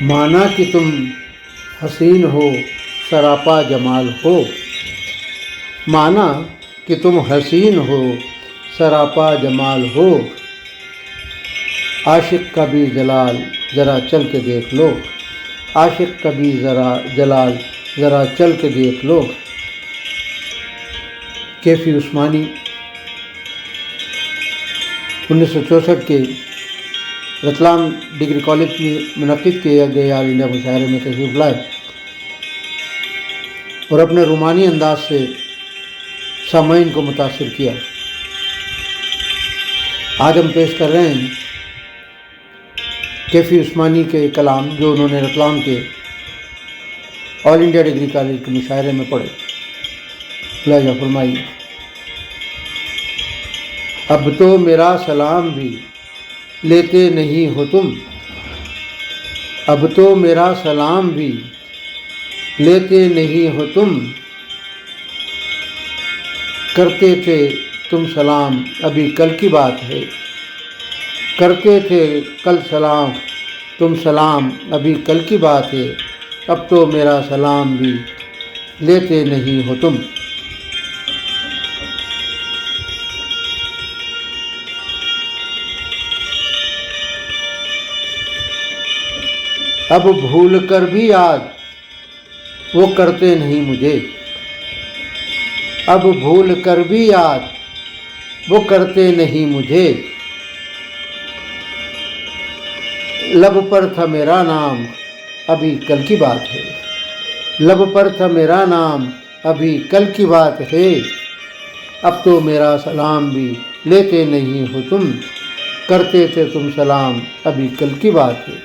مانا کہ تم حسین ہو سراپا جمال ہو، مانا کہ تم حسین ہو سراپا جمال ہو، عاشق کا بھی جلال ذرا چل کے دیکھ لو، عاشق کا بھی جلال ذرا چل کے دیکھ لو۔ کیفی عثمانی 1964 کے رتلام ڈگری کالج میں منعقد کیا گئے آل انڈیا مشاعرے میں تشریف لائے اور اپنے رومانی انداز سے سامعین کو متاثر کیا۔ آج ہم پیش کر رہے ہیں کیفی عثمانی کے کلام جو انہوں نے رتلام کے آل انڈیا ڈگری کالج کے مشاعرے میں پڑھے۔ لہجہ فرمائیے۔ اب تو میرا سلام بھی لیتے نہیں ہو تم، اب تو میرا سلام بھی لیتے نہیں ہو تم، کرتے تھے تم سلام ابھی کل کی بات ہے، کرتے تھے کل سلام تم سلام ابھی کل کی بات ہے، اب تو میرا سلام بھی لیتے نہیں ہو تم۔ اب بھول کر بھی یاد وہ کرتے نہیں مجھے، اب بھول کر بھی یاد وہ کرتے نہیں مجھے، لب پر تھا میرا نام ابھی کل کی بات ہے، لب پر تھا میرا نام ابھی کل کی بات ہے، اب تو میرا سلام بھی لیتے نہیں ہو تم، کرتے تھے تم سلام ابھی کل کی بات ہے۔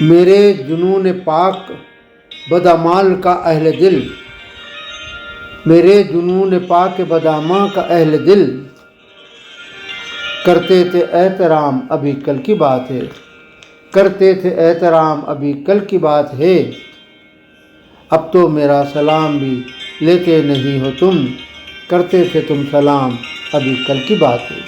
میرے جنون پاک بدامال کا اہل دل، میرے جنون پاک بداماں کا اہل دل، کرتے تھے احترام ابھی کل کی بات ہے، کرتے تھے احترام ابھی کل کی بات ہے، اب تو میرا سلام بھی لیتے نہیں ہو تم، کرتے تھے تم سلام ابھی کل کی بات ہے۔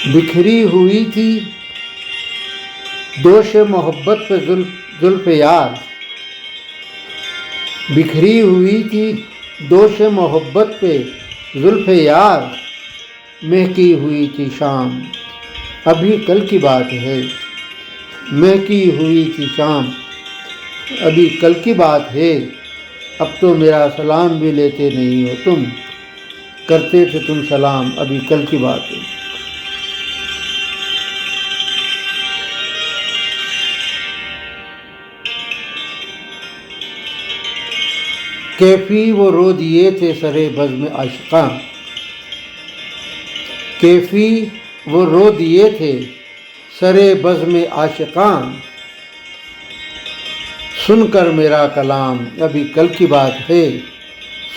بکھری ہوئی تھی دوش محبت پہ زلف یار، بکھری ہوئی تھی دوش محبت پہ زلف یار، مہکی ہوئی تھی شام ابھی کل کی بات ہے، مہکی ہوئی تھی شام ابھی کل کی بات ہے، اب تو میرا سلام بھی لیتے نہیں ہو تم، کرتے تھے تم سلام ابھی کل کی بات ہے۔ کیفی وہ رو دیے تھے سرے بزم عاشقاں، کیفی وہ رو دیے تھے سرے بزم عاشقاں، سن کر میرا کلام ابھی کل کی بات ہے،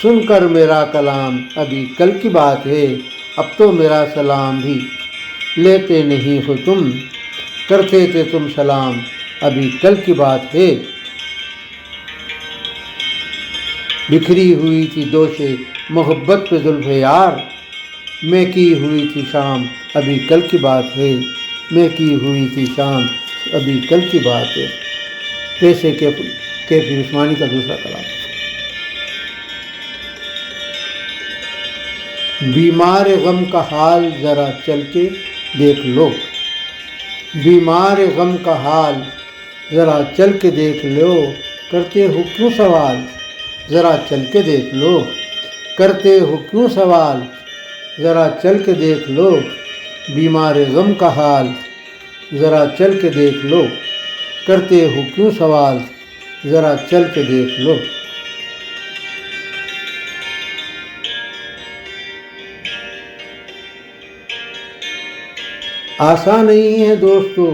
سن کر میرا کلام ابھی کل کی بات ہے، اب تو میرا سلام بھی لیتے نہیں ہو تم، کرتے تھے تم سلام ابھی کل کی بات ہے۔ بکھری ہوئی تھی دوش محبت پہ زلف یار، مہکی ہوئی تھی شام ابھی کل کی بات ہے، مہکی ہوئی تھی شام ابھی کل کی بات ہے۔ پیشے کیفی عثمانی کا دوسرا کلام۔ بیمار غم کا حال ذرا چل کے دیکھ لو، بیمار غم کا حال ذرا چل کے دیکھ لو، کرتے ہو کیوں سوال ذرا چل کے دیکھ لو، کرتے ہو کیوں سوال ذرا چل کے دیکھ لو، بیمار غم کا حال ذرا چل کے دیکھ لو، کرتے ہو کیوں سوال ذرا چل کے دیکھ لو۔ آسان نہیں ہے دوستو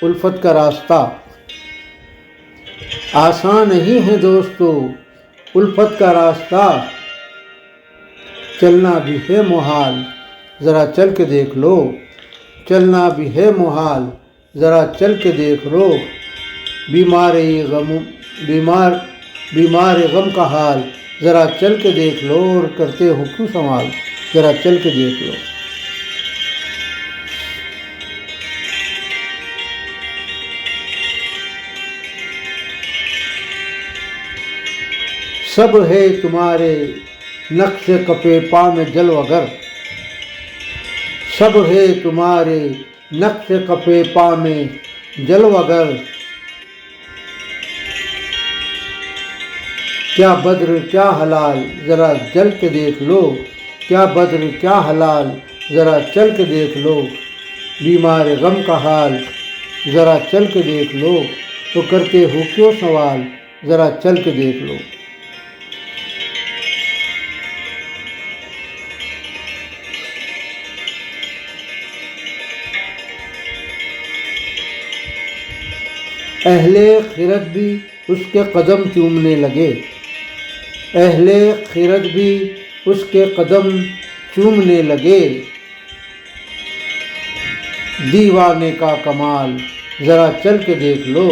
الفت کا راستہ، آسان نہیں ہے دوستو الفت کا راستہ، چلنا بھی ہے محال ذرا چل کے دیکھ لو، چلنا بھی ہے محال ذرا چل کے دیکھ لو، بیمار غم کا حال ذرا چل کے دیکھ لو، اور کرتے ہو کیوں سوال، ذرا چل کے دیکھ لو۔ سب ہے تمہارے نقش کفِ پا میں جلوہ گر، سب ہے تمہارے نقش کفِ پا میں جلوہ گر، کیا بدر کیا حلال ذرا جل کے دیکھ لو، کیا بدر کیا حلال ذرا چل کے دیکھ لو، بیمار غم کا حال ذرا چل کے دیکھ لو، تو کرتے ہو کیوں سوال، ذرا چل کے دیکھ لو۔ اہل خرد بھی اس کے قدم چومنے لگے، اہل خرد بھی اس کے قدم چومنے لگے، دیوانے کا کمال ذرا چل کے دیکھ لو،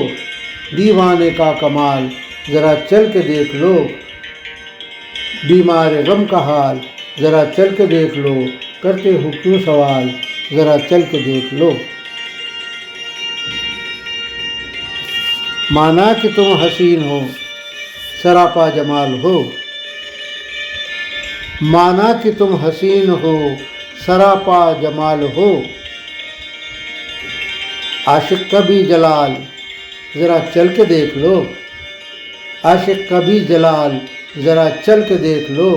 دیوانے کا کمال ذرا چل کے دیکھ لو، بیمار غم کا حال ذرا چل کے دیکھ لو، کرتے ہو کیوں سوال، ذرا چل کے دیکھ لو۔ مانا کہ تم حسین ہو سراپا جمال ہو، مانا کہ تم حسین ہو سراپا جمال ہو، عاشق کا بھی جلال ذرا چل کے دیکھ لو، عاشق کا بھی جلال ذرا چل کے دیکھ لو،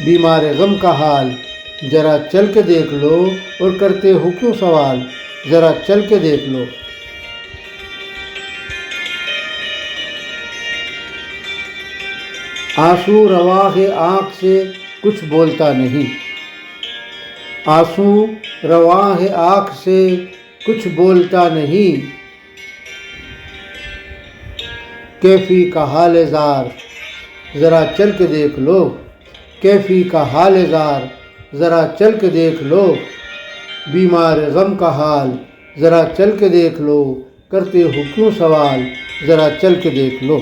بیمار غم کا حال ذرا چل کے دیکھ لو، اور کرتے ہو کیوں سوال، ذرا چل کے دیکھ لو۔ آنسو رواہ آنکھ سے کچھ بولتا نہیں، آنسو رواہ آنکھ سے کچھ بولتا نہیں، کیفی کا حال زار ذرا چل کے دیکھ لو، کیفی کا حال زار ذرا چل کے دیکھ لو، بیمار غم کا حال ذرا چل کے دیکھ لو، کرتے ہو کیوں سوال، ذرا چل کے دیکھ لو۔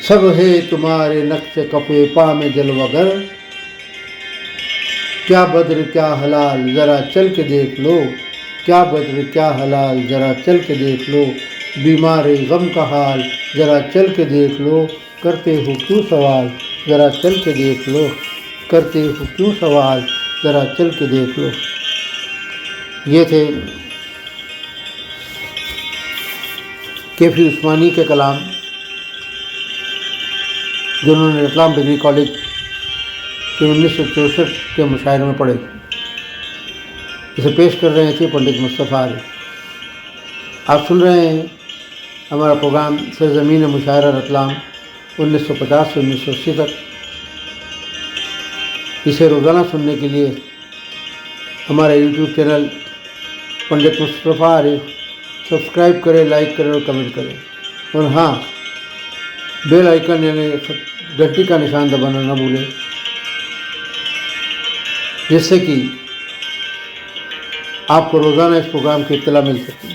سب ہے تمہارے نقش کفِ پا میں جلوہ گر، کیا بدر کیا حلال ذرا چل کے دیکھ لو، کیا بدر کیا حلال ذرا چل کے دیکھ لو، بیمار غم کا حال ذرا چل کے دیکھ لو، کرتے ہو کیوں سوال، ذرا چل کے دیکھ لو، کرتے ہو کیوں سوال، ذرا چل کے دیکھ لو۔ یہ تھے کیفی عثمانی کے کلام، جنہوں نے رتلام ڈگری کالج کے 1964 کے مشاعرے میں پڑھے۔ اسے پیش کر رہے تھے پنڈت مصطفیٰ علی۔ آپ سن رہے ہیں ہمارا پروگرام سرزمین مشاعرہ رتلام 1950 سے 1980 تک۔ اسے روزانہ سننے کے لیے ہمارا یوٹیوب چینل پنڈت مصطفیٰ علی سبسکرائب کریں، لائک کریں اور کمنٹ کریں، اور ہاں بیل آئیکن یعنی گھنٹی کا نشان دبانا نہ بھولیں، جس سے کہ آپ کو روزانہ اس پروگرام کی اطلاع مل سکے۔